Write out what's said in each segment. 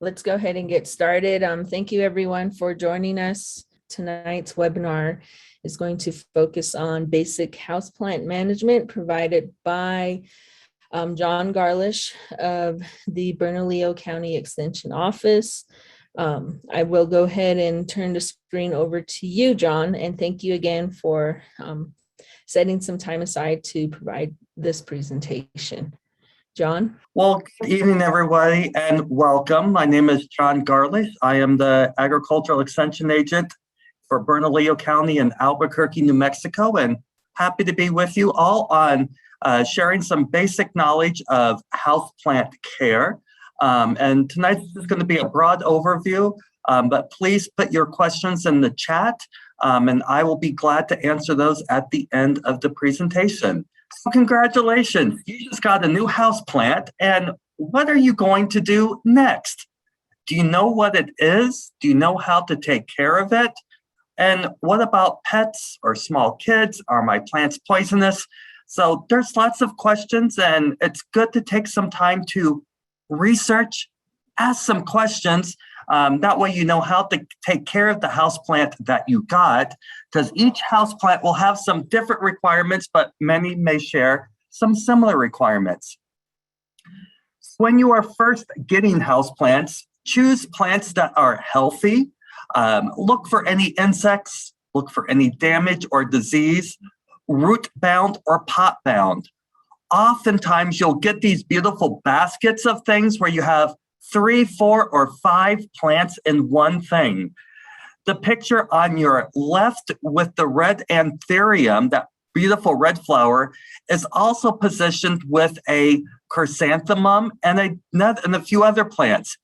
Let's go ahead and get started. Thank you everyone for joining us. Tonight's webinar is going to focus on basic houseplant management provided by John Garlisch of the Bernalillo County Extension Office. I will go ahead and turn the screen over to you, John, and thank you again for setting some time aside to provide this presentation. John? Well, good evening, everybody, and welcome. My name is John Garlisch. I am the Agricultural Extension Agent for Bernalillo County in Albuquerque, New Mexico, and happy to be with you all on sharing some basic knowledge of houseplant care. And tonight is going to be a broad overview, but please put your questions in the chat, and I will be glad to answer those at the end of the presentation. So congratulations, you just got a new houseplant, and what are you going to do next? Do you know what it is? Do you know how to take care of it? And what about pets or small kids? Are my plants poisonous? So there's lots of questions, and it's good to take some time to research, ask some questions. That way you know how to take care of the houseplant that you got, because each houseplant will have some different requirements, but many may share some similar requirements. When you are first getting houseplants, choose plants that are healthy. Look for any insects, look for any damage or disease, root bound or pot bound. Oftentimes you'll get these beautiful baskets of things where you have 3, 4, or 5 plants in one thing. The picture on your left with the red anthurium, that beautiful red flower, is also positioned with a chrysanthemum and a few other plants.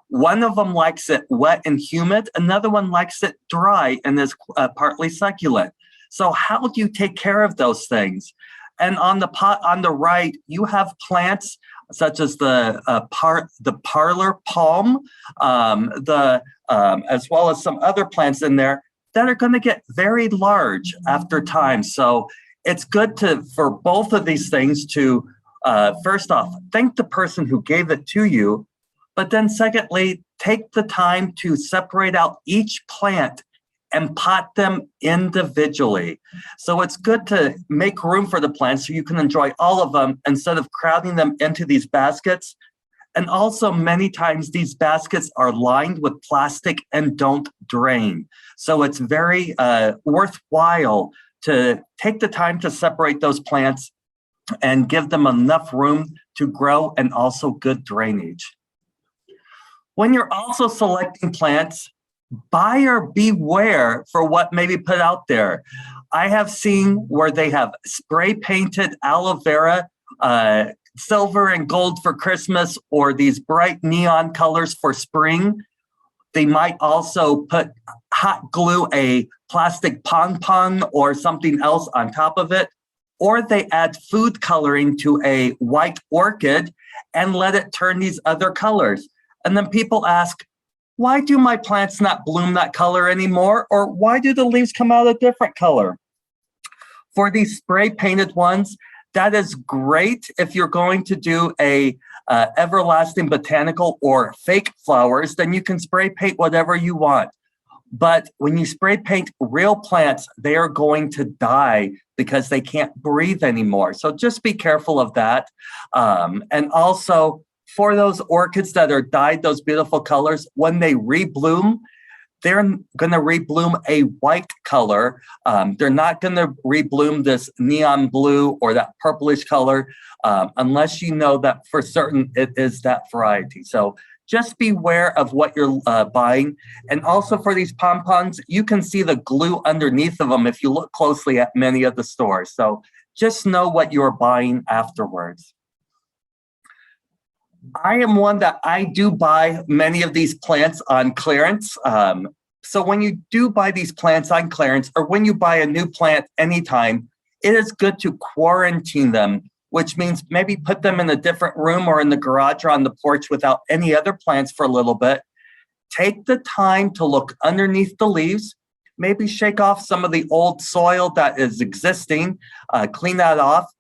One of them likes it wet and humid. Another one likes it dry and is partly succulent. So how do you take care of those things? And on the pot on the right, you have plants such as the parlor palm, as well as some other plants in there that are going to get very large after time. So it's good for both of these things to, first off, thank the person who gave it to you, but then secondly, take the time to separate out each plant and pot them individually. So it's good to make room for the plants so you can enjoy all of them instead of crowding them into these baskets. And also many times these baskets are lined with plastic and don't drain. So it's very worthwhile to take the time to separate those plants and give them enough room to grow and also good drainage. When you're also selecting plants, buyer beware for what may be put out there. I have seen where they have spray painted aloe vera, silver and gold for Christmas, or these bright neon colors for spring. They might also put hot glue a plastic pong or something else on top of it, or they add food coloring to a white orchid and let it turn these other colors. And then people ask, why do my plants not bloom that color anymore? Or why do the leaves come out a different color? For these spray painted ones, that is great if you're going to do a everlasting botanical or fake flowers, then you can spray paint whatever you want. But when you spray paint real plants, they are going to die because they can't breathe anymore. So just be careful of that. And also, for those orchids that are dyed those beautiful colors, when they rebloom, they're going to rebloom a white color. They're not going to rebloom this neon blue or that purplish color unless you know that for certain it is that variety. So just beware of what you're buying. And also for these pompons, you can see the glue underneath of them if you look closely at many of the stores. So just know what you're buying afterwards. I am one that I do buy many of these plants on clearance. So when you do buy these plants on clearance, or when you buy a new plant anytime, it is good to quarantine them, which means maybe put them in a different room or in the garage or on the porch without any other plants for a little bit. Take the time to look underneath the leaves, maybe shake off some of the old soil that is existing, clean that off,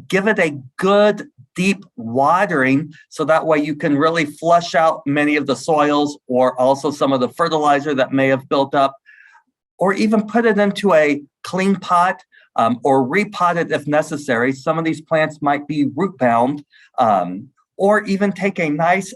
give it a good deep watering, so that way you can really flush out many of the soils or also some of the fertilizer that may have built up, or even put it into a clean pot or repot it if necessary. Some of these plants might be root bound, or even take a nice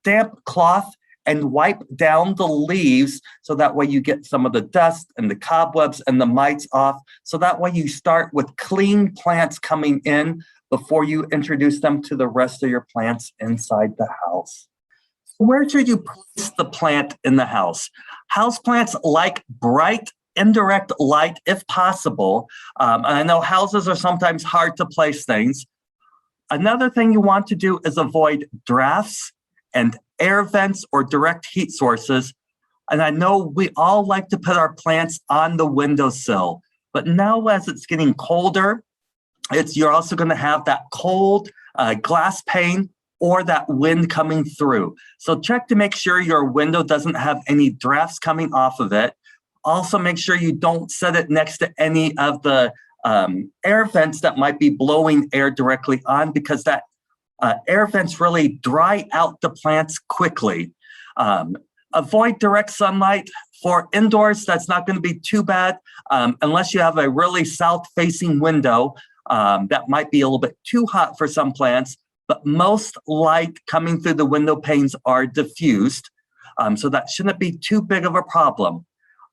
damp cloth and wipe down the leaves, so that way you get some of the dust and the cobwebs and the mites off. So that way you start with clean plants coming in before you introduce them to the rest of your plants inside the house. Where should you place the plant in the house? Houseplants like bright, indirect light if possible. And I know houses are sometimes hard to place things. Another thing you want to do is avoid drafts and air vents or direct heat sources. And I know we all like to put our plants on the windowsill, but now as it's getting colder, you're also going to have that cold glass pane or that wind coming through. So check to make sure your window doesn't have any drafts coming off of it. Also make sure you don't set it next to any of the air vents that might be blowing air directly on, because that air vents really dry out the plants quickly. Avoid direct sunlight. For indoors, that's not going to be too bad unless you have a really south-facing window. That might be a little bit too hot for some plants, but most light coming through the window panes are diffused, so that shouldn't be too big of a problem.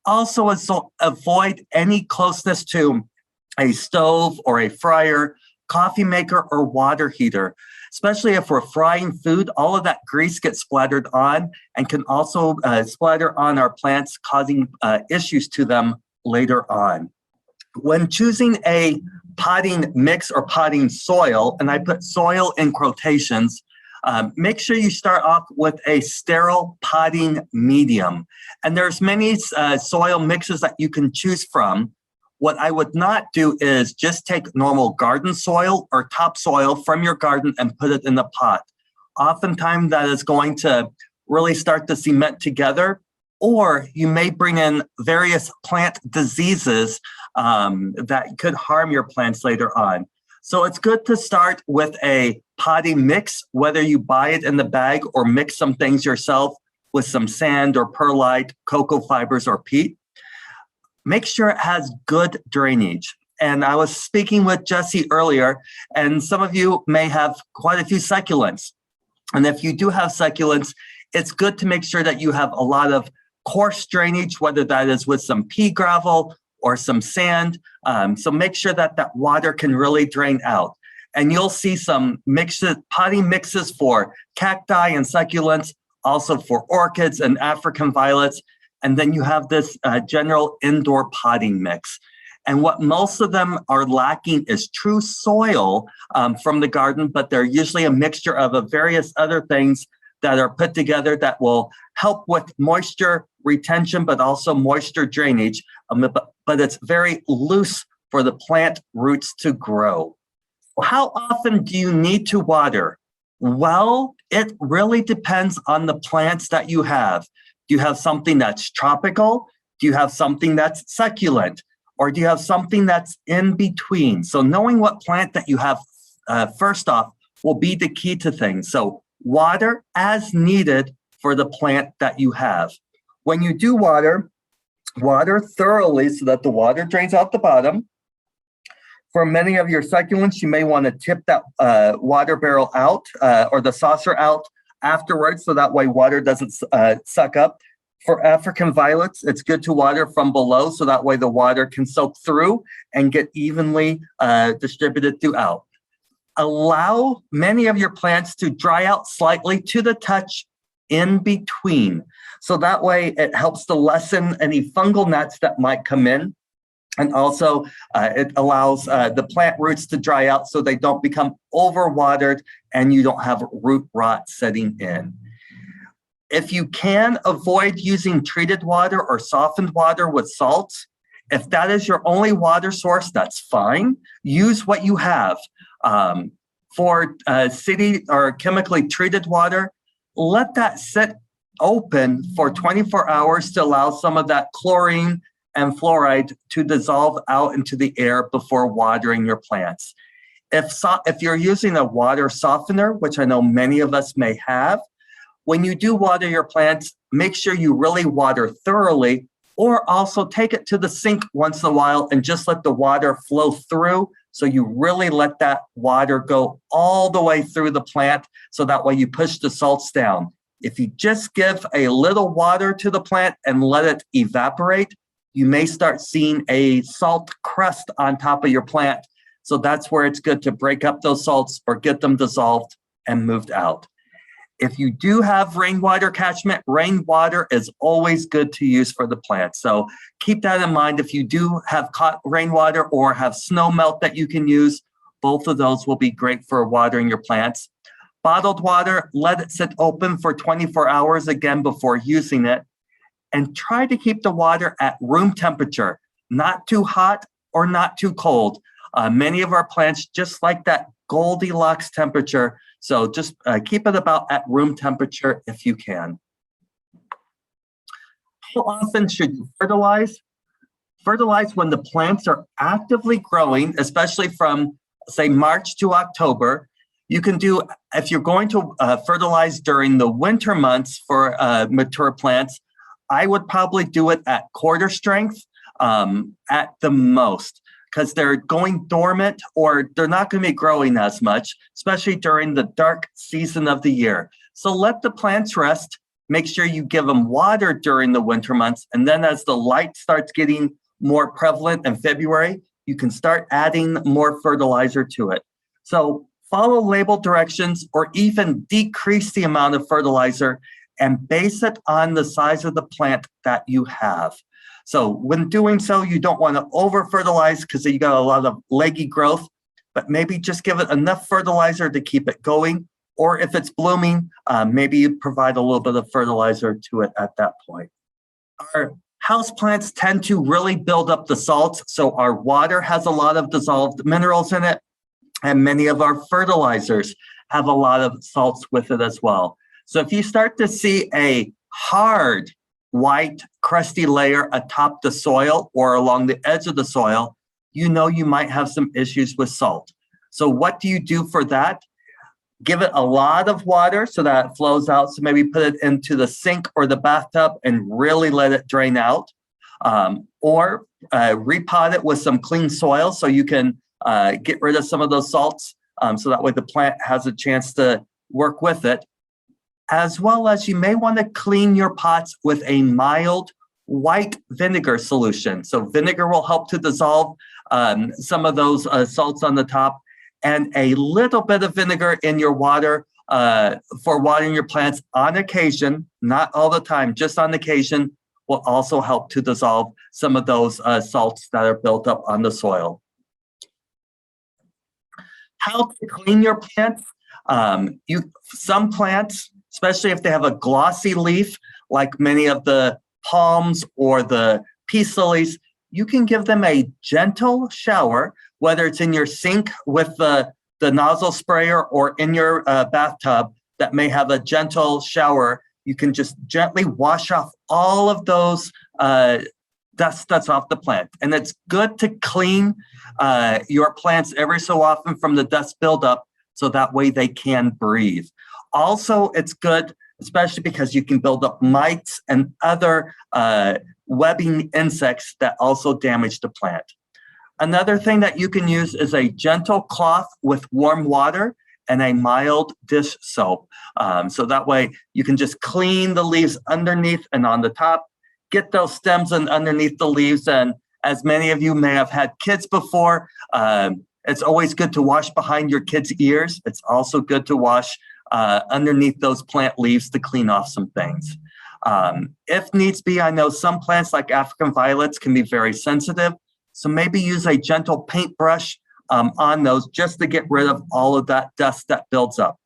Also, avoid any closeness to a stove or a fryer, coffee maker, or water heater. Especially if we're frying food, all of that grease gets splattered on and can also splatter on our plants, causing issues to them later on. When choosing a potting mix or potting soil, and I put soil in quotations, make sure you start off with a sterile potting medium. And there's many soil mixes that you can choose from. What I would not do is just take normal garden soil or topsoil from your garden and put it in the pot. Oftentimes that is going to really start to cement together, or you may bring in various plant diseases that could harm your plants later on. So it's good to start with a potting mix, whether you buy it in the bag or mix some things yourself with some sand or perlite, cocoa fibers, or peat. Make sure it has good drainage. And I was speaking with Jesse earlier, and some of you may have quite a few succulents. And if you do have succulents, it's good to make sure that you have a lot of coarse drainage, whether that is with some pea gravel or some sand. So make sure that that water can really drain out. And you'll see some potting mixes for cacti and succulents, also for orchids and African violets. And then you have this general indoor potting mix. And what most of them are lacking is true soil from the garden, but they're usually a mixture of various other things that are put together that will help with moisture retention, but also moisture drainage. But it's very loose for the plant roots to grow. How often do you need to water? Well, it really depends on the plants that you have. Do you have something that's tropical? Do you have something that's succulent? Or do you have something that's in between? So knowing what plant that you have first off will be the key to things. So water as needed for the plant that you have. When you do water thoroughly so that the water drains out the bottom. For many of your succulents, you may want to tip that water barrel out or the saucer out afterwards, so that way water doesn't suck up. For African violets, it's good to water from below, so that way the water can soak through and get evenly distributed throughout. Allow many of your plants to dry out slightly to the touch in between. So that way it helps to lessen any fungal gnats that might come in. And also it allows the plant roots to dry out so they don't become overwatered and you don't have root rot setting in. If you can, avoid using treated water or softened water with salts. If that is your only water source, that's fine. Use what you have. For city or chemically treated water, let that sit open for 24 hours to allow some of that chlorine and fluoride to dissolve out into the air before watering your plants. If you're using a water softener, which I know many of us may have, when you do water your plants, make sure you really water thoroughly, or also take it to the sink once in a while and just let the water flow through. So you really let that water go all the way through the plant, so that way you push the salts down. If you just give a little water to the plant and let it evaporate, you may start seeing a salt crust on top of your plant. So that's where it's good to break up those salts or get them dissolved and moved out. If you do have rainwater catchment, rainwater is always good to use for the plant. So keep that in mind. If you do have caught rainwater or have snow melt that you can use, both of those will be great for watering your plants. Bottled water, let it sit open for 24 hours again before using it. And try to keep the water at room temperature, not too hot or not too cold. Many of our plants just like that Goldilocks temperature. So just keep it about at room temperature if you can. How often should you fertilize? Fertilize when the plants are actively growing, especially from, say, March to October. You can do, if you're going to fertilize during the winter months for mature plants, I would probably do it at quarter strength at the most, because they're going dormant or they're not going to be growing as much, especially during the dark season of the year. So let the plants rest. Make sure you give them water during the winter months. And then as the light starts getting more prevalent in February, you can start adding more fertilizer to it. So follow label directions or even decrease the amount of fertilizer and base it on the size of the plant that you have. So when doing so, you don't want to over fertilize because you got a lot of leggy growth, but maybe just give it enough fertilizer to keep it going. Or if it's blooming, maybe you provide a little bit of fertilizer to it at that point. Our houseplants tend to really build up the salts. So our water has a lot of dissolved minerals in it, and many of our fertilizers have a lot of salts with it as well. So if you start to see a hard, white, crusty layer atop the soil or along the edge of the soil, you know you might have some issues with salt. So what do you do for that? Give it a lot of water so that it flows out. So maybe put it into the sink or the bathtub and really let it drain out. Or repot it with some clean soil so you can get rid of some of those salts. So that way the plant has a chance to work with it. As well as you may want to clean your pots with a mild white vinegar solution. So vinegar will help to dissolve some of those salts on the top, and a little bit of vinegar in your water for watering your plants on occasion, not all the time, just on occasion, will also help to dissolve some of those salts that are built up on the soil. How to clean your plants? Some plants, especially if they have a glossy leaf, like many of the palms or the peace lilies, you can give them a gentle shower, whether it's in your sink with the nozzle sprayer or in your bathtub that may have a gentle shower. You can just gently wash off all of those dust that's off the plant. And it's good to clean your plants every so often from the dust buildup so that way they can breathe. Also, it's good, especially because you can build up mites and other webbing insects that also damage the plant. Another thing that you can use is a gentle cloth with warm water and a mild dish soap. So that way you can just clean the leaves underneath and on the top, get those stems and underneath the leaves. And as many of you may have had kids before, it's always good to wash behind your kids' ears. It's also good to wash underneath those plant leaves to clean off some things. If needs be, I know some plants like African violets can be very sensitive. So maybe use a gentle paintbrush on those just to get rid of all of that dust that builds up.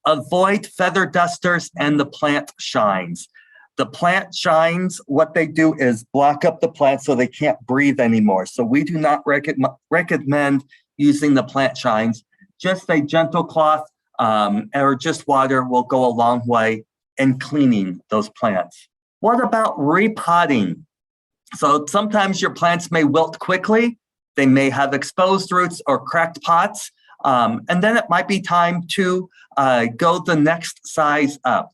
Avoid feather dusters and the plant shines. The plant shines, what they do is block up the plant so they can't breathe anymore. So we do not recommend using the plant shines. Just a gentle cloth or just water will go a long way in cleaning those plants. What about repotting? So sometimes your plants may wilt quickly. They may have exposed roots or cracked pots. And then it might be time to go the next size up.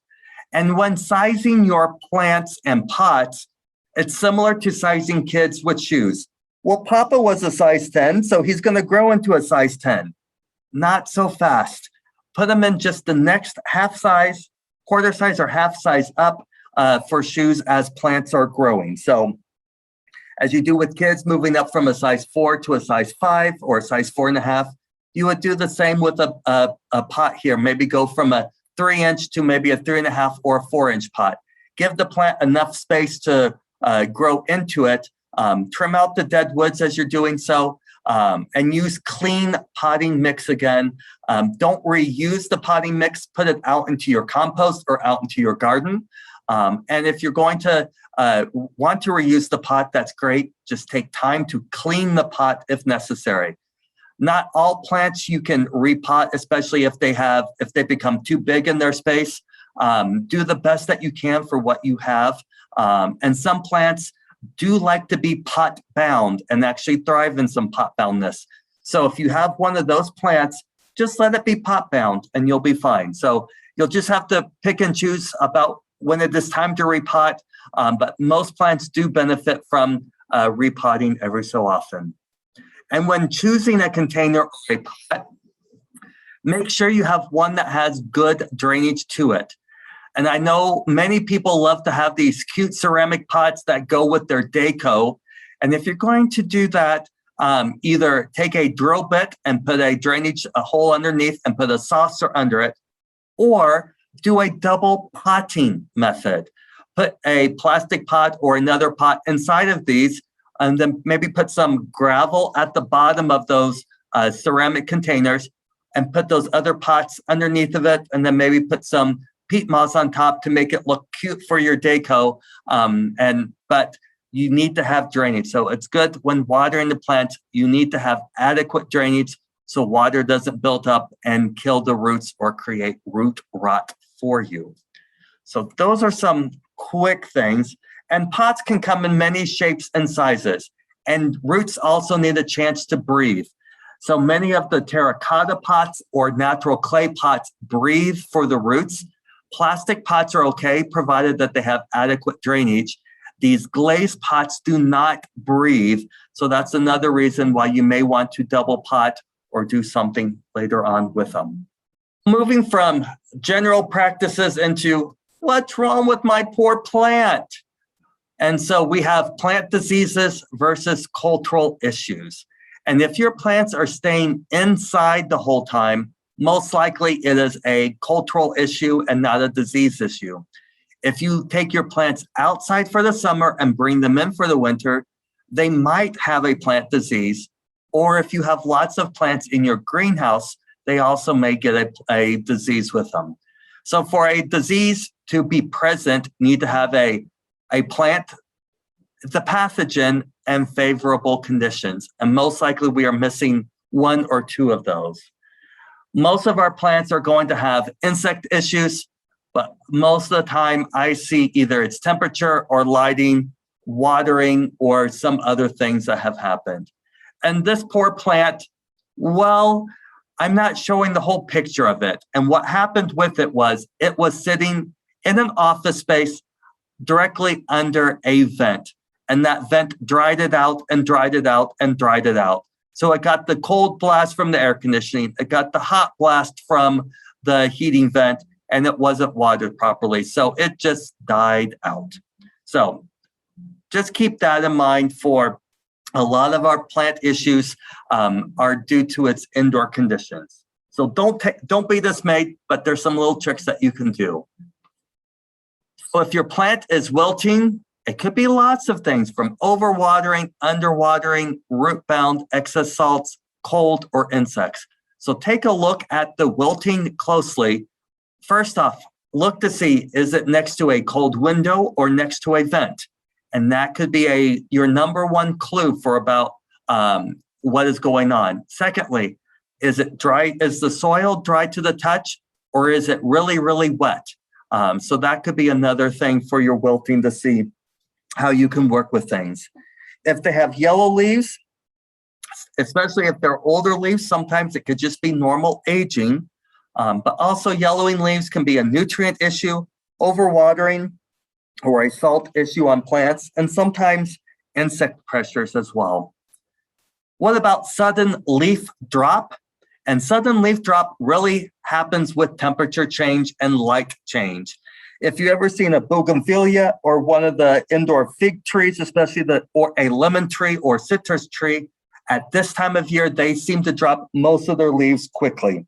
And when sizing your plants and pots, it's similar to sizing kids with shoes. Well, Papa was a size 10, so he's going to grow into a size 10. Not so fast. Put them in just the next half size, quarter size, or half size up for shoes as plants are growing. So as you do with kids moving up from a size 4 to a size 5 or a size 4.5, you would do the same with a pot here. Maybe go from a 3-inch to maybe a 3.5 or a 4-inch pot. Give the plant enough space to grow into it. Trim out the dead woods as you're doing so, and use clean potting mix again. Don't reuse the potting mix. Put it out into your compost or out into your garden. And if you're going to want to reuse the pot, that's great. Just take time to clean the pot if necessary. Not all plants you can repot, especially if they become too big in their space. Do the best that you can for what you have. And some plants do like to be pot bound and actually thrive in some pot boundness. So if you have one of those plants, just let it be pot bound and you'll be fine. So you'll just have to pick and choose about when it is time to repot. But most plants do benefit from repotting every so often. And when choosing a container or a pot, make sure you have one that has good drainage to it. And I know many people love to have these cute ceramic pots that go with their deco. And if you're going to do that, either take a drill bit and put a hole underneath and put a saucer under it, or do a double potting method. Put a plastic pot or another pot inside of these, and then maybe put some gravel at the bottom of those ceramic containers and put those other pots underneath of it, and then maybe put some peat moss on top to make it look cute for your deco. But you need to have drainage. So it's good when watering the plants, you need to have adequate drainage so water doesn't build up and kill the roots or create root rot for you. So those are some quick things. And pots can come in many shapes and sizes. And roots also need a chance to breathe. So many of the terracotta pots or natural clay pots breathe for the roots. Plastic pots are okay, provided that they have adequate drainage. These glazed pots do not breathe. So that's another reason why you may want to double pot or do something later on with them. Moving from general practices into what's wrong with my poor plant? And so we have plant diseases versus cultural issues. And if your plants are staying inside the whole time, most likely it is a cultural issue and not a disease issue. If you take your plants outside for the summer and bring them in for the winter, they might have a plant disease. Or if you have lots of plants in your greenhouse, they also may get a disease with them. So for a disease to be present, you need to have a plant, the pathogen, and favorable conditions. And most likely we are missing one or two of those. Most of our plants are going to have insect issues, but most of the time I see either it's temperature or lighting, watering, or some other things that have happened. And this poor plant, well, I'm not showing the whole picture of it. And what happened with it was sitting in an office space directly under a vent. And that vent dried it out and dried it out and dried it out. So it got the cold blast from the air conditioning. It got the hot blast from the heating vent, and it wasn't watered properly. So it just died out. So just keep that in mind. For a lot of our plant issues are due to its indoor conditions. So don't be dismayed, but there's some little tricks that you can do. So if your plant is wilting, it could be lots of things, from overwatering, underwatering, root bound, excess salts, cold, or insects. So take a look at the wilting closely. First off, look to see, is it next to a cold window or next to a vent? And that could be your number one clue for about what is going on. Secondly, is it dry? Is the soil dry to the touch, or is it really, really wet? So that could be another thing for your wilting to see how you can work with things. If they have yellow leaves, especially if they're older leaves. Sometimes it could just be normal aging, but also yellowing leaves can be a nutrient issue, overwatering, or a salt issue on plants, and sometimes insect pressures as well. What about sudden leaf drop? And sudden leaf drop really happens with temperature change and light change. If you ever seen a bougainvillea or one of the indoor fig trees, especially or a lemon tree or citrus tree, at this time of year, they seem to drop most of their leaves quickly.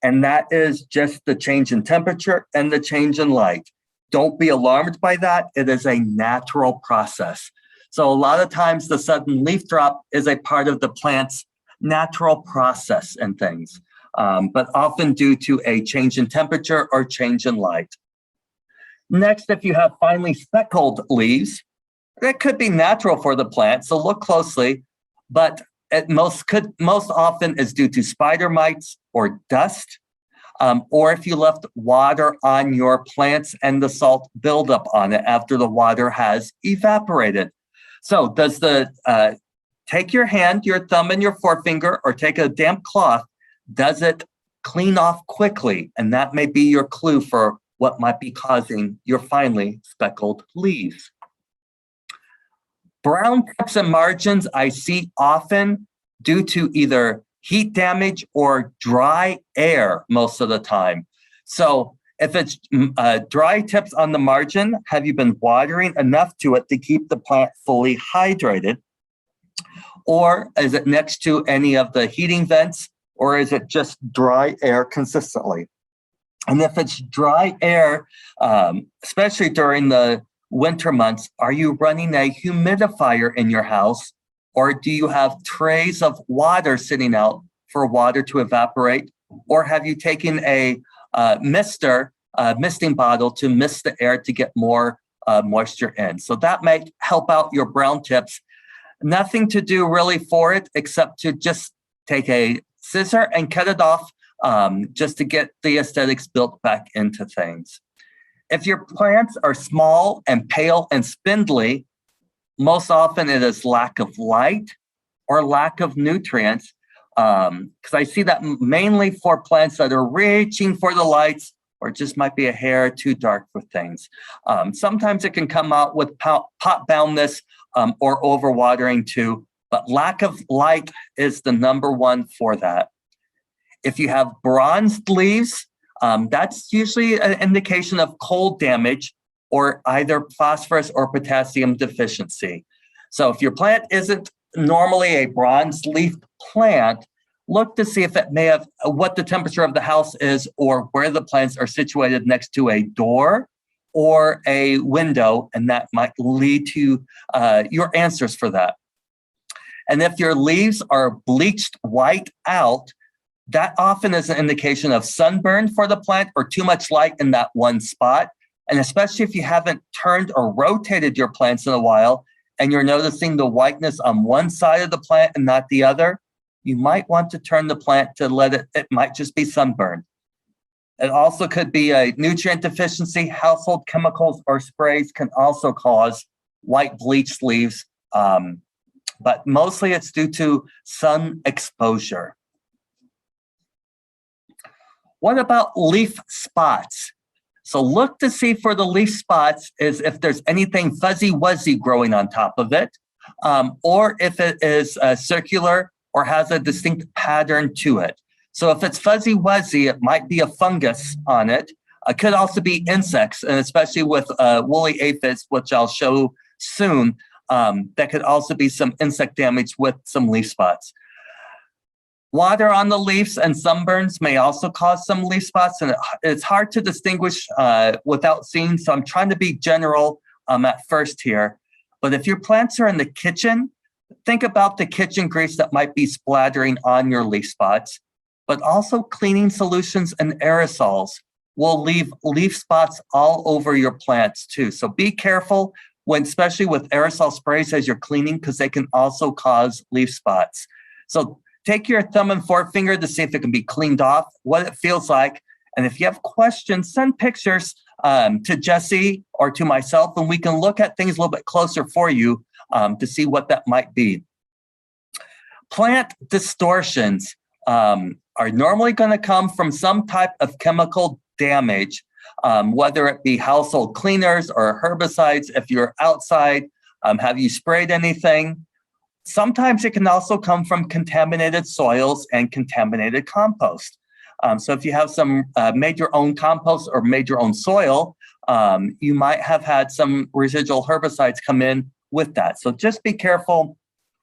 And that is just the change in temperature and the change in light. Don't be alarmed by that. It is a natural process. So a lot of times the sudden leaf drop is a part of the plant's natural process and things, but often due to a change in temperature or change in light. Next, if you have finely speckled leaves, that could be natural for the plant, so look closely, but it most often is due to spider mites or dust, or if you left water on your plants and the salt buildup on it after the water has evaporated. So does take your hand, your thumb and your forefinger, or take a damp cloth, does it clean off quickly? And that may be your clue for what might be causing your finely speckled leaves. Brown tips and margins I see often due to either heat damage or dry air most of the time. So if it's dry tips on the margin, have you been watering enough to it to keep the plant fully hydrated? Or is it next to any of the heating vents, or is it just dry air consistently? And if it's dry air, especially during the winter months, are you running a humidifier in your house, or do you have trays of water sitting out for water to evaporate? Or have you taken a misting bottle to mist the air to get more moisture in? So that might help out your brown tips. Nothing to do really for it except to just take a scissor and cut it off just to get the aesthetics built back into things. If your plants are small and pale and spindly, most often it is lack of light or lack of nutrients, because I see that mainly for plants that are reaching for the lights or just might be a hair too dark for things. Sometimes it can come out with pot boundness or overwatering too, but lack of light is the number one for that. If you have bronzed leaves, that's usually an indication of cold damage or either phosphorus or potassium deficiency. So if your plant isn't normally a bronze leaf plant, look to see if it may have what the temperature of the house is or where the plants are situated next to a door or a window, and that might lead to your answers for that. And if your leaves are bleached white out, that often is an indication of sunburn for the plant or too much light in that one spot. And especially if you haven't turned or rotated your plants in a while and you're noticing the whiteness on one side of the plant and not the other, you might want to turn the plant to it might just be sunburn. It also could be a nutrient deficiency. Household chemicals or sprays can also cause white bleached leaves, but mostly it's due to sun exposure. What about leaf spots? So look to see for the leaf spots is if there's anything fuzzy-wuzzy growing on top of it, or if it is circular or has a distinct pattern to it. So if it's fuzzy-wuzzy, it might be a fungus on it. It could also be insects, and especially with woolly aphids, which I'll show soon, that could also be some insect damage with some leaf spots. Water on the leaves and sunburns may also cause some leaf spots, and it's hard to distinguish without seeing, so I'm trying to be general at first here. But if your plants are in the kitchen, think about the kitchen grease that might be splattering on your leaf spots, but also cleaning solutions and aerosols will leave leaf spots all over your plants too. So be careful when, especially with aerosol sprays as you're cleaning, because they can also cause leaf spots. So take your thumb and forefinger to see if it can be cleaned off, what it feels like. And if you have questions, send pictures to Jesse or to myself, and we can look at things a little bit closer for you to see what that might be. Plant distortions are normally going to come from some type of chemical damage, whether it be household cleaners or herbicides. If you're outside, have you sprayed anything? Sometimes it can also come from contaminated soils and contaminated compost. So if you have some made your own compost or made your own soil, you might have had some residual herbicides come in with that. So just be careful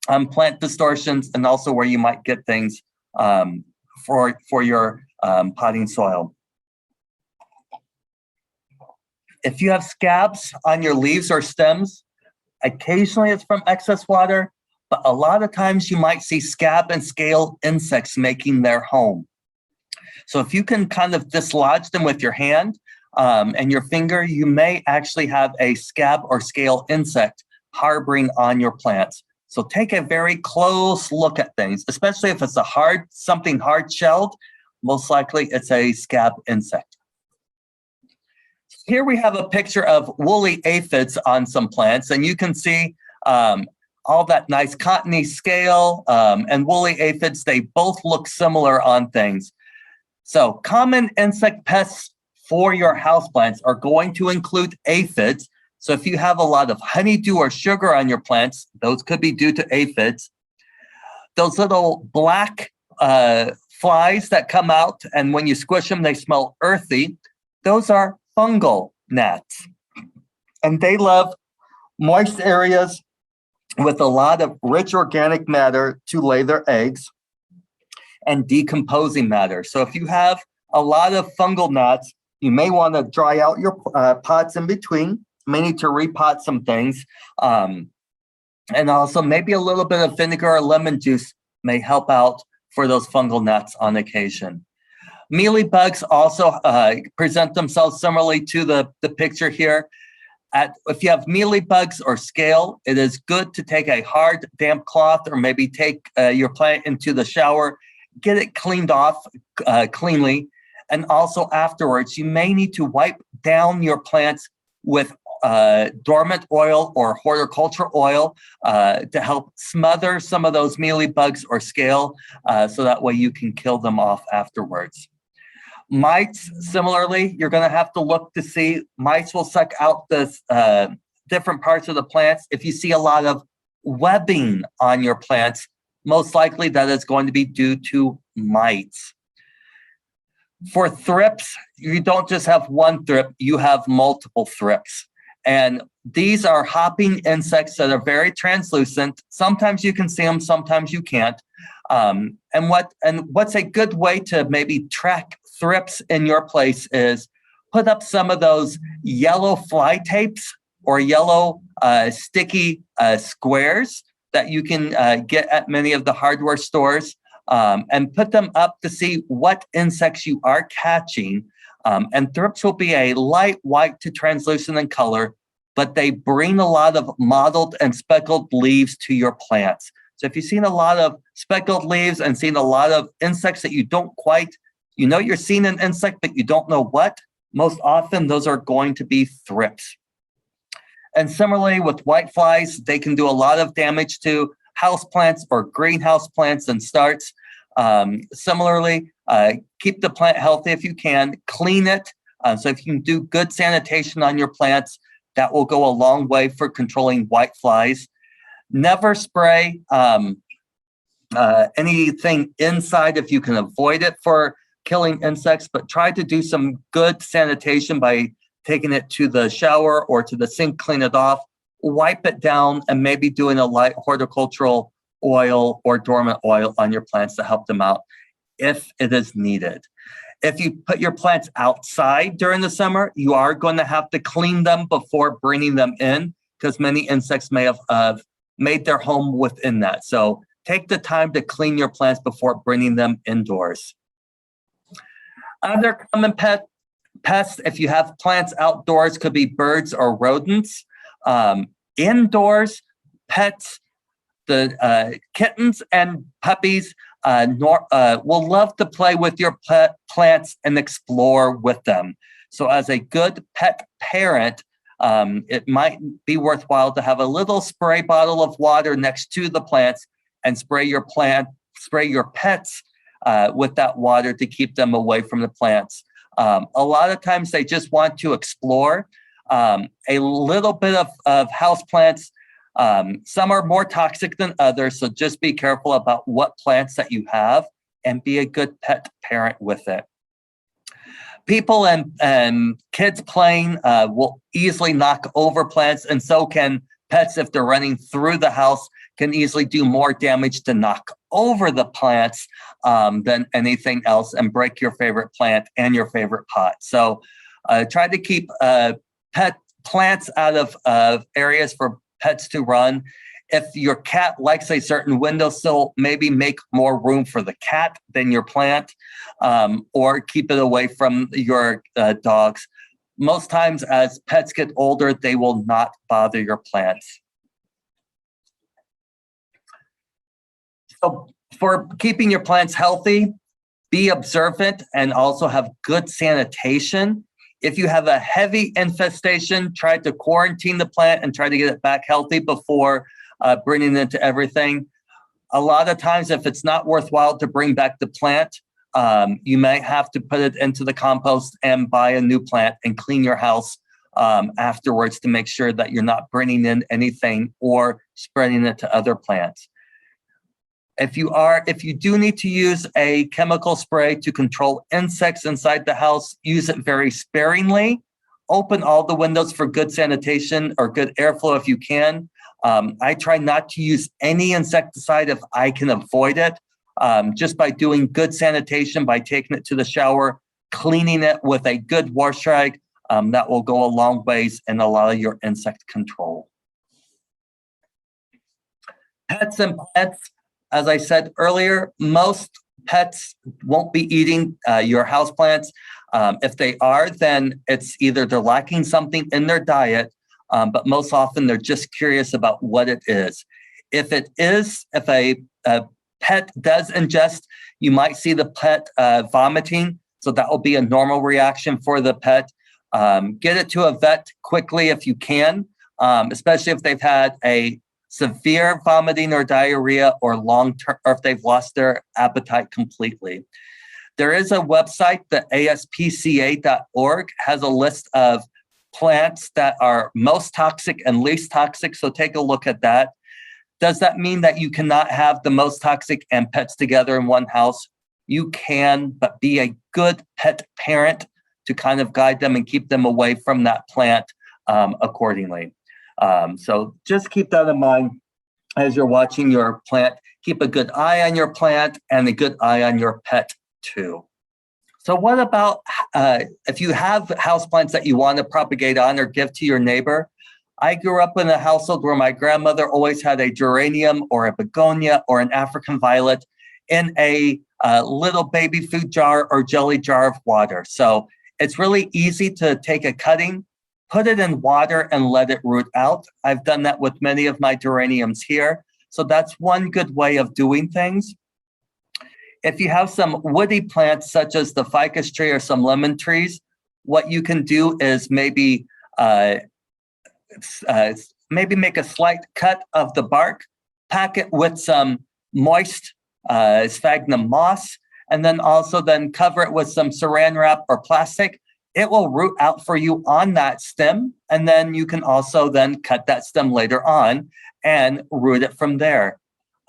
on plant distortions and also where you might get things for your potting soil. If you have scabs on your leaves or stems, occasionally it's from excess water, but a lot of times you might see scab and scale insects making their home. So if you can kind of dislodge them with your hand and your finger, you may actually have a scab or scale insect harboring on your plants. So take a very close look at things, especially if it's something hard shelled, most likely it's a scab insect. Here we have a picture of woolly aphids on some plants, and you can see all that nice cottony scale and woolly aphids. They both look similar on things. So common insect pests for your houseplants are going to include aphids. So if you have a lot of honeydew or sugar on your plants, those could be due to aphids. Those little black flies that come out, and when you squish them, they smell earthy. Those are fungal gnats. And they love moist areas with a lot of rich organic matter to lay their eggs and decomposing matter. So if you have a lot of fungal gnats, you may want to dry out your pots in between. May need to repot some things. And also maybe a little bit of vinegar or lemon juice may help out for those fungal gnats on occasion. Mealybugs also present themselves similarly to the picture here. If you have mealybugs or scale, it is good to take a hard, damp cloth or maybe take your plant into the shower, get it cleaned off cleanly. And also afterwards, you may need to wipe down your plants with dormant oil or horticultural oil to help smother some of those mealybugs or scale so that way you can kill them off afterwards. Mites, similarly, you're going to have to look to see. Mites will suck out the different parts of the plants. If you see a lot of webbing on your plants, most likely that is going to be due to mites. For thrips, you don't just have one thrip, you have multiple thrips. And these are hopping insects that are very translucent. Sometimes you can see them, sometimes you can't. And what's a good way to maybe track thrips in your place is put up some of those yellow fly tapes or yellow sticky squares that you can get at many of the hardware stores, and put them up to see what insects you are catching. And thrips will be a light white to translucent in color, but they bring a lot of mottled and speckled leaves to your plants. So if you've seen a lot of speckled leaves and seen a lot of insects that you don't quite, you know you're seeing an insect, but you don't know what, most often those are going to be thrips. And similarly with whiteflies, they can do a lot of damage to houseplants or greenhouse plants and starts. Similarly, keep the plant healthy if you can, clean it. So if you can do good sanitation on your plants, that will go a long way for controlling whiteflies. Never spray anything inside if you can avoid it for killing insects, but try to do some good sanitation by taking it to the shower or to the sink, clean it off, wipe it down, and maybe doing a light horticultural oil or dormant oil on your plants to help them out if it is needed. If you put your plants outside during the summer, you are going to have to clean them before bringing them in because many insects may have made their home within that. So take the time to clean your plants before bringing them indoors. Other common pests, if you have plants outdoors, could be birds or rodents. Indoors, pets, the kittens and puppies will love to play with your plants and explore with them. So as a good pet parent, it might be worthwhile to have a little spray bottle of water next to the plants and spray your pets with that water to keep them away from the plants. A lot of times they just want to explore a little bit of houseplants. Some are more toxic than others, so just be careful about what plants that you have and be a good pet parent with it. People and kids playing will easily knock over plants, and so can pets if they're running through the house, can easily do more damage to knock over the plants than anything else and break your favorite plant and your favorite pot. So try to keep pet plants out of areas for pets to run. If your cat likes a certain windowsill, maybe make more room for the cat than your plant, or keep it away from your dogs. Most times as pets get older, they will not bother your plants. So for keeping your plants healthy, be observant and also have good sanitation. If you have a heavy infestation, try to quarantine the plant and try to get it back healthy before bringing it into everything. A lot of times, if it's not worthwhile to bring back the plant, you might have to put it into the compost and buy a new plant and clean your house afterwards to make sure that you're not bringing in anything or spreading it to other plants. If you do need to use a chemical spray to control insects inside the house, use it very sparingly. Open all the windows for good sanitation or good airflow if you can. I try not to use any insecticide if I can avoid it. Just by doing good sanitation, by taking it to the shower, cleaning it with a good wash rag, that will go a long ways in a lot of your insect control. Pets and plants. As I said earlier, most pets won't be eating your houseplants. If they are, then it's either they're lacking something in their diet, but most often they're just curious about what it is. If a pet does ingest, you might see the pet vomiting, so that will be a normal reaction for the pet. Get it to a vet quickly if you can, especially if they've had a severe vomiting or diarrhea or long-term, or if they've lost their appetite completely. There is a website, the ASPCA.org, has a list of plants that are most toxic and least toxic, so take a look at that. Does that mean that you cannot have the most toxic and pets together in one house? You can, but be a good pet parent to kind of guide them and keep them away from that plant accordingly. So just keep that in mind as you're watching your plant. Keep a good eye on your plant and a good eye on your pet too. So what about if you have houseplants that you want to propagate on or give to your neighbor? I grew up in a household where my grandmother always had a geranium or a begonia or an African violet in a little baby food jar or jelly jar of water. So it's really easy to take a cutting, put it in water and let it root out. I've done that with many of my geraniums here. So that's one good way of doing things. If you have some woody plants such as the ficus tree or some lemon trees, what you can do is maybe make a slight cut of the bark, pack it with some moist sphagnum moss, and then also cover it with some saran wrap or plastic. It will root out for you on that stem, and then you can also then cut that stem later on and root it from there.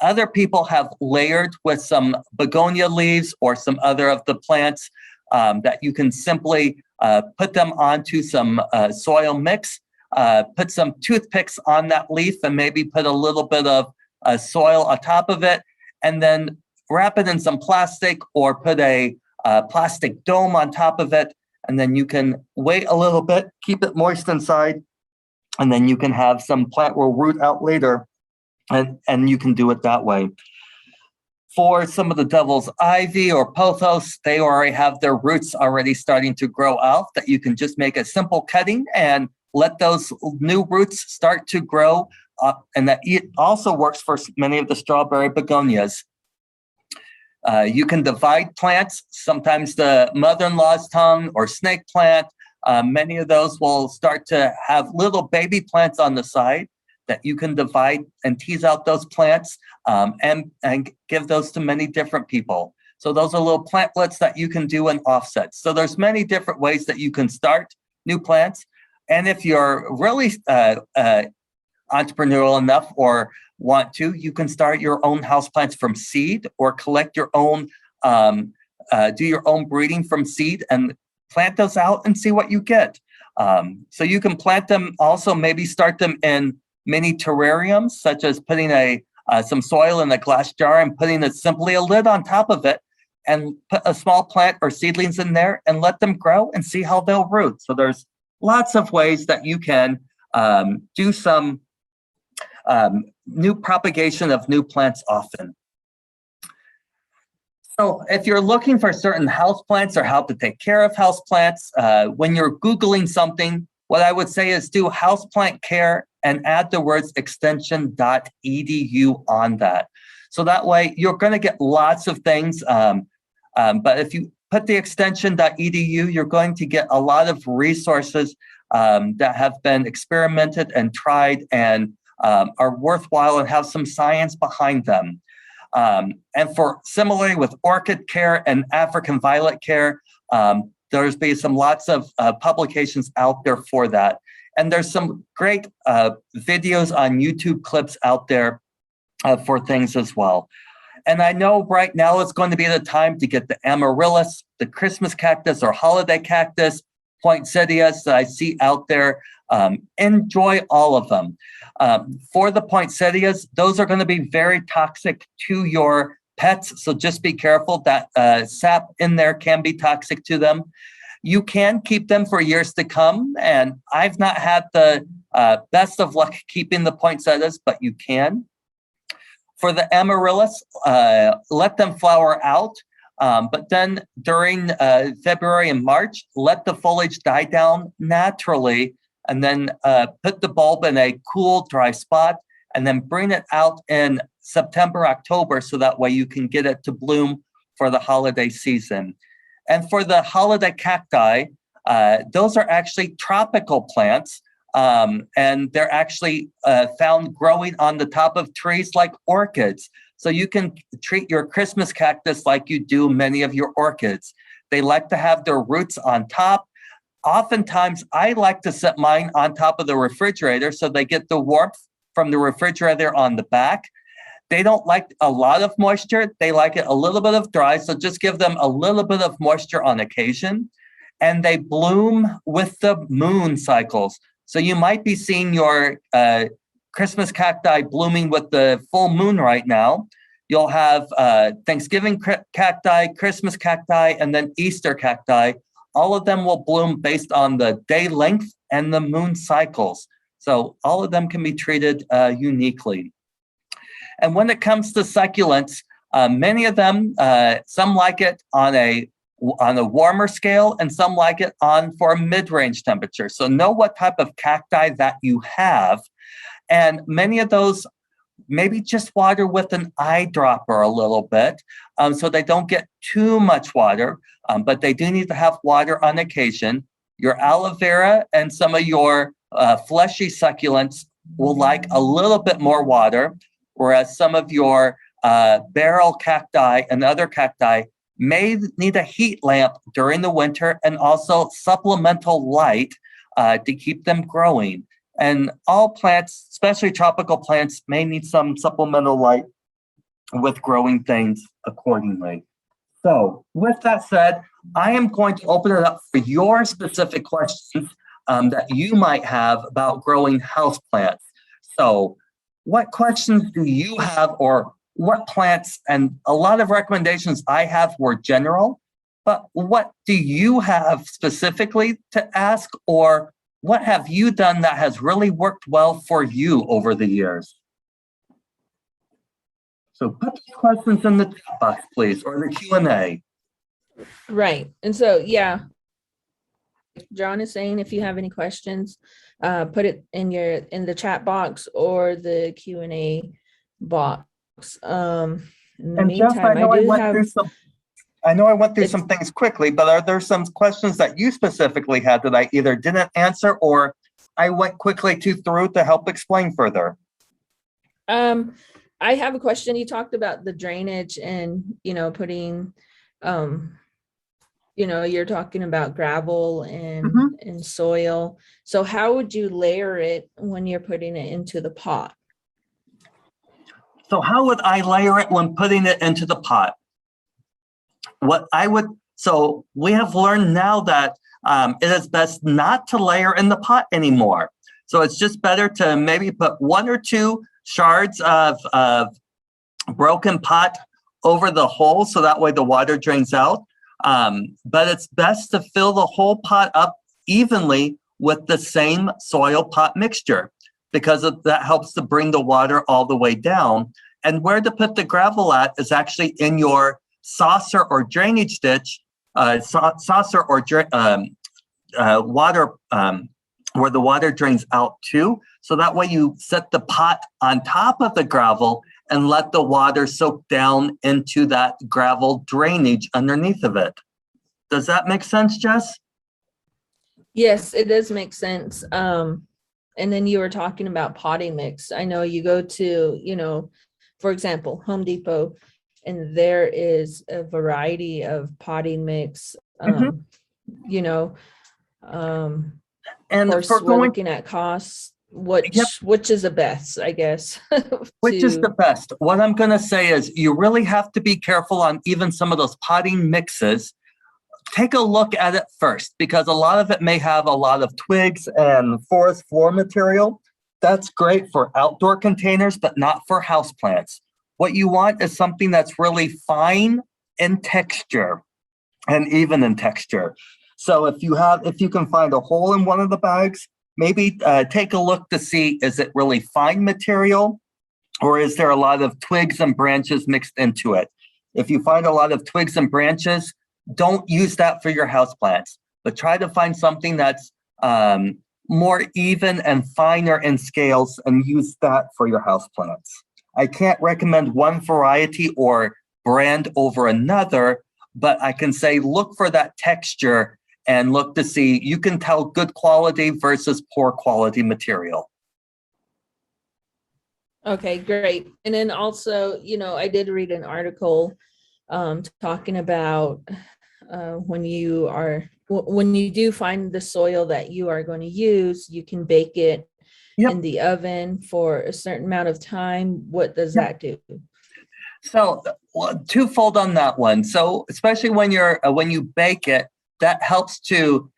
Other people have layered with some begonia leaves or some other of the plants that you can simply put them onto some soil mix, put some toothpicks on that leaf and maybe put a little bit of soil on top of it, and then wrap it in some plastic or put a plastic dome on top of it. And then you can wait a little bit, keep it moist inside, and then you can have some plant will root out later, and you can do it that way. For some of the devil's ivy or pothos, they already have their roots already starting to grow out, that you can just make a simple cutting and let those new roots start to grow. And that also works for many of the strawberry begonias. You can divide plants, sometimes the mother-in-law's tongue or snake plant. Many of those will start to have little baby plants on the side that you can divide and tease out those plants and give those to many different people. So those are little plantlets that you can do in offsets. So there's many different ways that you can start new plants. And if you're really entrepreneurial enough or want to, you can start your own houseplants from seed or collect your own, do your own breeding from seed and plant those out and see what you get. So you can plant them also, maybe start them in mini terrariums, such as putting some soil in a glass jar and putting simply a lid on top of it and put a small plant or seedlings in there and let them grow and see how they'll root. So there's lots of ways that you can do some new propagation of new plants often. So if you're looking for certain houseplants or how to take care of houseplants, when you're Googling something, what I would say is do houseplant care and add the words extension.edu on that. So that way you're going to get lots of things. But if you put the extension.edu, you're going to get a lot of resources that have been experimented and tried and are worthwhile and have some science behind them. And for similarly with orchid care and African violet care, there's been lots of publications out there for that. And there's some great videos on YouTube clips out there for things as well. And I know right now it's going to be the time to get the amaryllis, the Christmas cactus or holiday cactus, poinsettias that I see out there. Enjoy all of them. For the poinsettias, those are going to be very toxic to your pets. So just be careful that sap in there can be toxic to them. You can keep them for years to come. And I've not had the best of luck keeping the poinsettias, but you can. For the amaryllis, let them flower out. But then during February and March, let the foliage die down naturally and then put the bulb in a cool, dry spot and then bring it out in September, October, so that way you can get it to bloom for the holiday season. And for the holiday cacti, those are actually tropical plants. And they're actually found growing on the top of trees like orchids. So you can treat your Christmas cactus like you do many of your orchids. They like to have their roots on top. Oftentimes, I like to set mine on top of the refrigerator so they get the warmth from the refrigerator on the back. They don't like a lot of moisture. They like it a little bit of dry. So just give them a little bit of moisture on occasion. And they bloom with the moon cycles. So you might be seeing your Christmas cacti blooming with the full moon right now. You'll have Thanksgiving cacti, Christmas cacti, and then Easter cacti. All of them will bloom based on the day length and the moon cycles. So all of them can be treated uniquely. And when it comes to succulents, many of them, some like it on a warmer scale and some like it for a mid-range temperature. So know what type of cacti that you have. And many of those, maybe just water with an eyedropper a little bit so they don't get too much water, but they do need to have water on occasion. Your aloe vera and some of your fleshy succulents will like a little bit more water, whereas some of your barrel cacti and other cacti may need a heat lamp during the winter and also supplemental light to keep them growing. And all plants, especially tropical plants, may need some supplemental light with growing things accordingly. So with that said, I am going to open it up for your specific questions that you might have about growing houseplants. So what questions do you have, or what plants? And a lot of recommendations I have were general, but what do you have specifically to ask, or what have you done that has really worked well for you over the years? So put the questions in the chat box, please, or the Q&A. Right. And so, yeah, John is saying if you have any questions, put it in the chat box or the Q&A box. In the meantime, Jeff, I know I went through some things quickly, but are there some questions that you specifically had that I either didn't answer or I went quickly through to help explain further? I have a question. You talked about the drainage and, putting, you're talking about gravel and soil. So how would you layer it when you're putting it into the pot? So how would I layer it when putting it into the pot? So we have learned now that it is best not to layer in the pot anymore. So it's just better to maybe put 1 or 2 shards of broken pot over the hole, so that way the water drains out. But it's best to fill the whole pot up evenly with the same soil pot mixture, because that helps to bring the water all the way down. And where to put the gravel at is actually in your saucer or drainage ditch, saucer or water, where the water drains out to. So that way you set the pot on top of the gravel and let the water soak down into that gravel drainage underneath of it. Does that make sense, Jess? Yes, it does make sense. And then you were talking about potting mix. I know you go to, for example, Home Depot, and there is a variety of potting mix. And of course, we're looking at costs. Which is the best, I guess? Which is the best? What I'm going to say is you really have to be careful on even some of those potting mixes. Take a look at it first, because a lot of it may have a lot of twigs and forest floor material. That's great for outdoor containers, but not for houseplants. What you want is something that's really fine in texture and even in texture. So if you can find a hole in one of the bags, maybe take a look to see, is it really fine material, or is there a lot of twigs and branches mixed into it? If you find a lot of twigs and branches, don't use that for your houseplants, but try to find something that's more even and finer in scales and use that for your houseplants. I can't recommend one variety or brand over another, but I can say look for that texture and look to see, you can tell good quality versus poor quality material. Okay, great. And then also, I did read an article talking about when you do find the soil that you are going to use, you can bake it in the oven for a certain amount of time. What does that do? So twofold on that one. So especially when you bake it, that helps to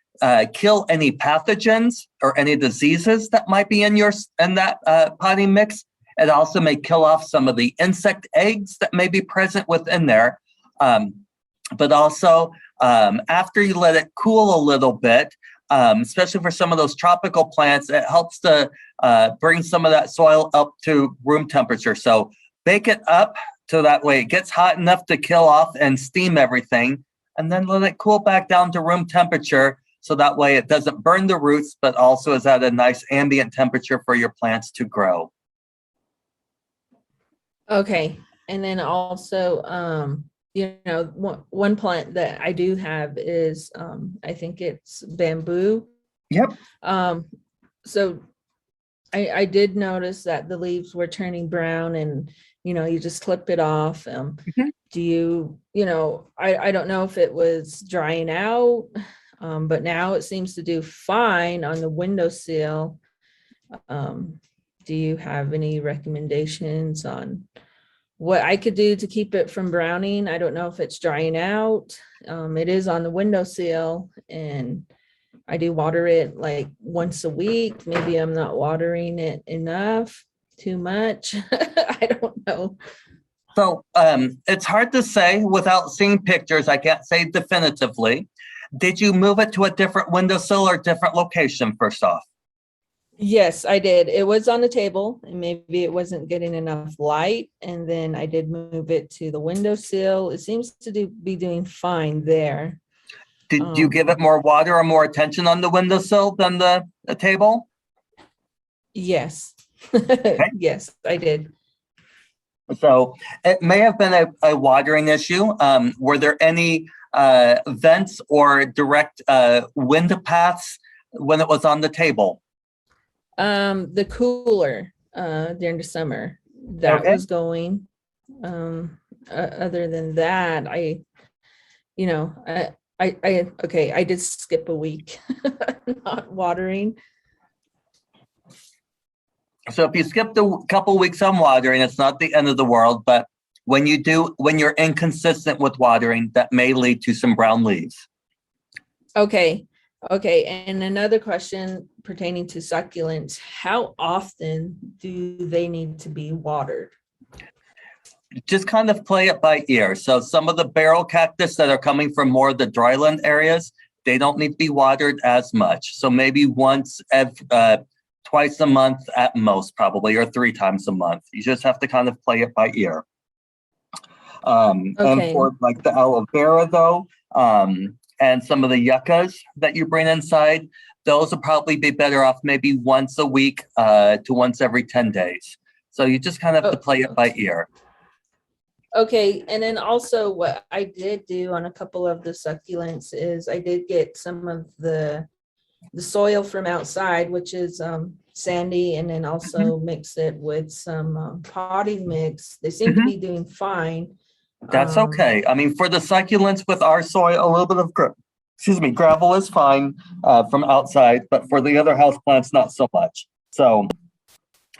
kill any pathogens or any diseases that might be in that potting mix. It also may kill off some of the insect eggs that may be present within there. But also, after you let it cool a little bit, especially for some of those tropical plants, it helps to bring some of that soil up to room temperature. So bake it up so that way it gets hot enough to kill off and steam everything, and then let it cool back down to room temperature, so that way it doesn't burn the roots, but also is at a nice ambient temperature for your plants to grow. Okay. And then also, one plant that I do have is, I think it's bamboo. Yep. So I did notice that the leaves were turning brown, and, you just clip it off. Do you, I don't know if it was drying out, but now it seems to do fine on the windowsill. Do you have any recommendations on what I could do to keep it from browning? I don't know if it's drying out. It is on the windowsill, and I do water it like once a week. Maybe I'm not watering it enough, too much. I don't know. So it's hard to say without seeing pictures. I can't say definitively. Did you move it to a different windowsill or different location first off? Yes, I did. It was on the table, and maybe it wasn't getting enough light. And then I did move it to the windowsill. It seems to be doing fine there. Did you give it more water or more attention on the windowsill than the table? Yes. Okay. Yes, I did. So it may have been a watering issue. Were there any vents or direct wind paths when it was on the table? The cooler during the summer. that Okay. was going. Other than that, I did skip a week not watering. So if you skipped a couple weeks on watering, it's not the end of the world. But when you're inconsistent with watering, that may lead to some brown leaves. Okay. And another question pertaining to succulents: how often do they need to be watered? Just kind of play it by ear. So some of the barrel cactus that are coming from more of the dryland areas, they don't need to be watered as much. So maybe twice a month at most, probably, or 3 times a month. You just have to kind of play it by ear. And for like the aloe vera, though, and some of the yuccas that you bring inside, those will probably be better off maybe once a week to once every 10 days. So you just kind of have to play it by ear. Okay, and then also what I did do on a couple of the succulents is I did get some of the soil from outside, which is sandy, and then also mix it with some potting mix. They seem to be doing fine. That's okay. I mean, for the succulents with our soil, a little bit of gravel is fine from outside, but for the other houseplants, not so much. So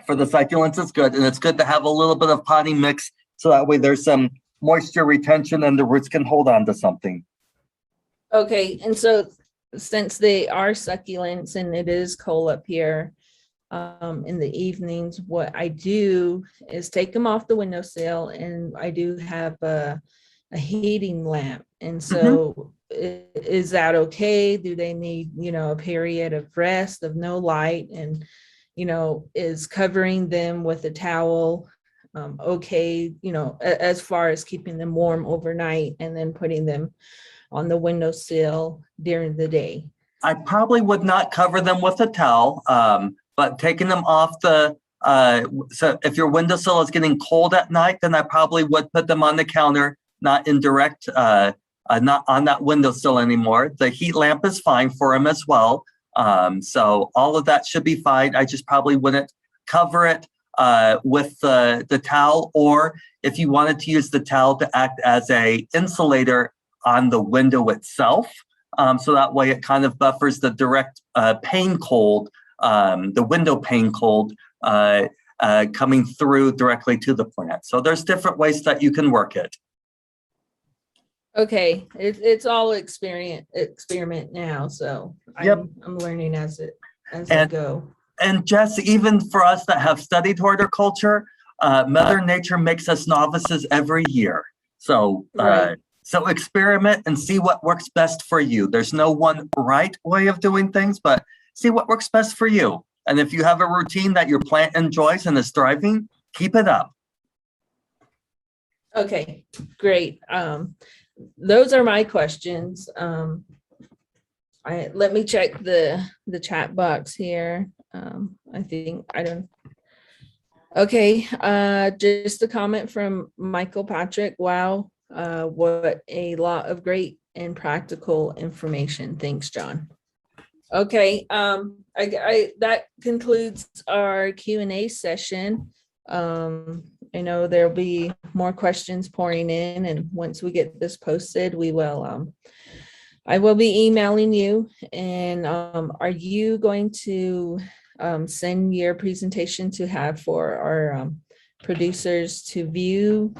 for the succulents, it's good, and it's good to have a little bit of potting mix, so that way there's some moisture retention and the roots can hold on to something. Okay, and so since they are succulents and it is cold up here in the evenings, what I do is take them off the windowsill, and I do have a heating lamp. And so is that okay? Do they need, a period of rest, of no light, and, is covering them with a towel okay, as far as keeping them warm overnight and then putting them on the windowsill during the day? I probably would not cover them with a towel, but taking them off so if your windowsill is getting cold at night, then I probably would put them on the counter, not in direct, not on that windowsill anymore. The heat lamp is fine for them as well. So all of that should be fine. I just probably wouldn't cover it with the towel, or if you wanted to use the towel to act as a insulator on the window itself, so that way it kind of buffers the direct pane cold, the window pane cold coming through directly to the plant. So there's different ways that you can work it. Okay, it's all experiment now, so I'm learning as I go. And Jess, even for us that have studied horticulture, Mother Nature makes us novices every year. So, so experiment and see what works best for you. There's no one right way of doing things, but see what works best for you. And if you have a routine that your plant enjoys and is thriving, keep it up. Okay, great. Those are my questions. Let me check the chat box here. Okay, just a comment from Michael Patrick. Wow, what a lot of great and practical information. Thanks, John. Okay, that concludes our Q&A session. I know there'll be more questions pouring in, and once we get this posted, I will be emailing you. And are you going to send your presentation to have for our producers to view?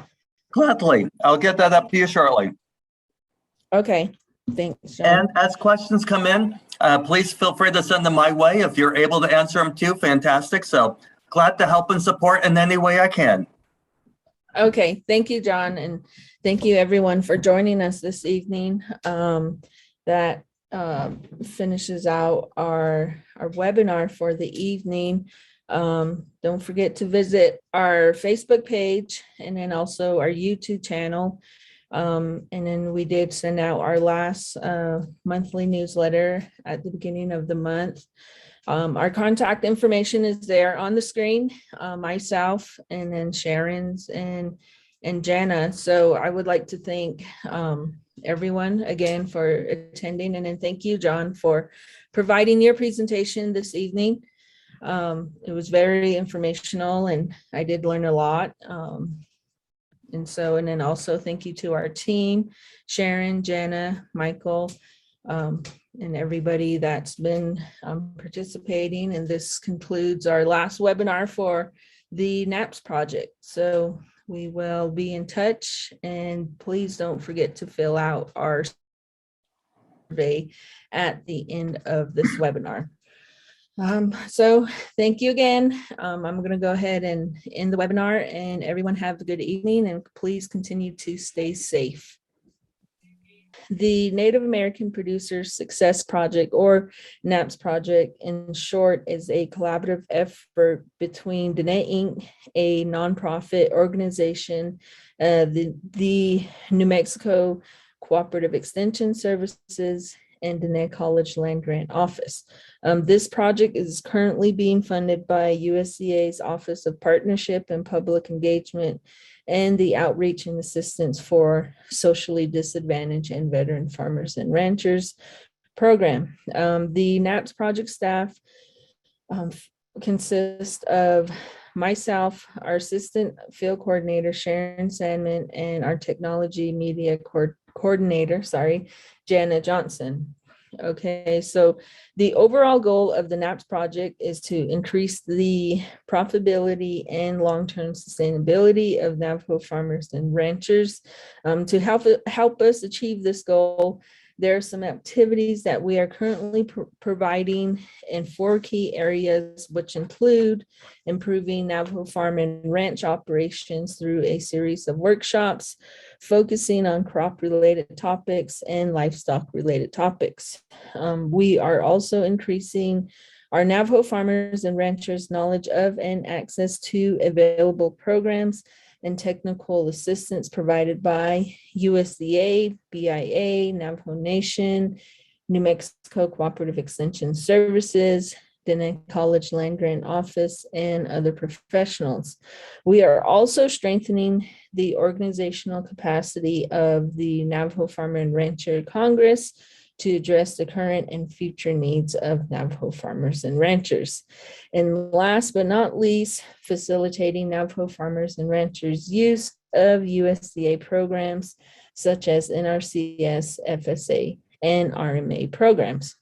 Gladly. I'll get that up to you shortly. Okay, thanks, John. And as questions come in, please feel free to send them my way. If you're able to answer them too, fantastic. So glad to help and support in any way I can. Okay, thank you, John, and thank you everyone for joining us this evening. That finishes out our webinar for the evening. Don't forget to visit our Facebook page and then also our YouTube channel. And then we did send out our last monthly newsletter at the beginning of the month. Our contact information is there on the screen, myself, and then Sharon's and Jana. So I would like to thank everyone again for attending, and then thank you, John, for providing your presentation this evening. It was very informational and I did learn a lot. And then also thank you to our team, Sharon, Jana, Michael, and everybody that's been participating. And this concludes our last webinar for the NAPS project. So we will be in touch, and please don't forget to fill out our survey at the end of this webinar. So thank you again. I'm going to go ahead and end the webinar, and everyone have a good evening, and please continue to stay safe. The Native American Producers Success Project, or NAPS project in short, is a collaborative effort between Dene Inc., a nonprofit organization, the New Mexico Cooperative Extension Services, and Dene College Land Grant Office. This project is currently being funded by USDA's Office of Partnership and Public Engagement and the Outreach and Assistance for Socially Disadvantaged and Veteran Farmers and Ranchers program. The NAPS project staff consists of myself, our assistant field coordinator, Sharon Sandman, and our technology media coordinator, Jana Johnson. Okay, so the overall goal of the NAPS project is to increase the profitability and long-term sustainability of Navajo farmers and ranchers. To help us achieve this goal, there are some activities that we are currently providing in 4 key areas, which include improving Navajo farm and ranch operations through a series of workshops, focusing on crop-related topics and livestock-related topics. We are also increasing our Navajo farmers and ranchers' knowledge of and access to available programs and technical assistance provided by USDA, BIA, Navajo Nation, New Mexico Cooperative Extension Services, Dene College Land Grant Office, and other professionals. We are also strengthening the organizational capacity of the Navajo Farmer and Rancher Congress to address the current and future needs of Navajo farmers and ranchers. And last but not least, facilitating Navajo farmers and ranchers' use of USDA programs such as NRCS, FSA, and RMA programs.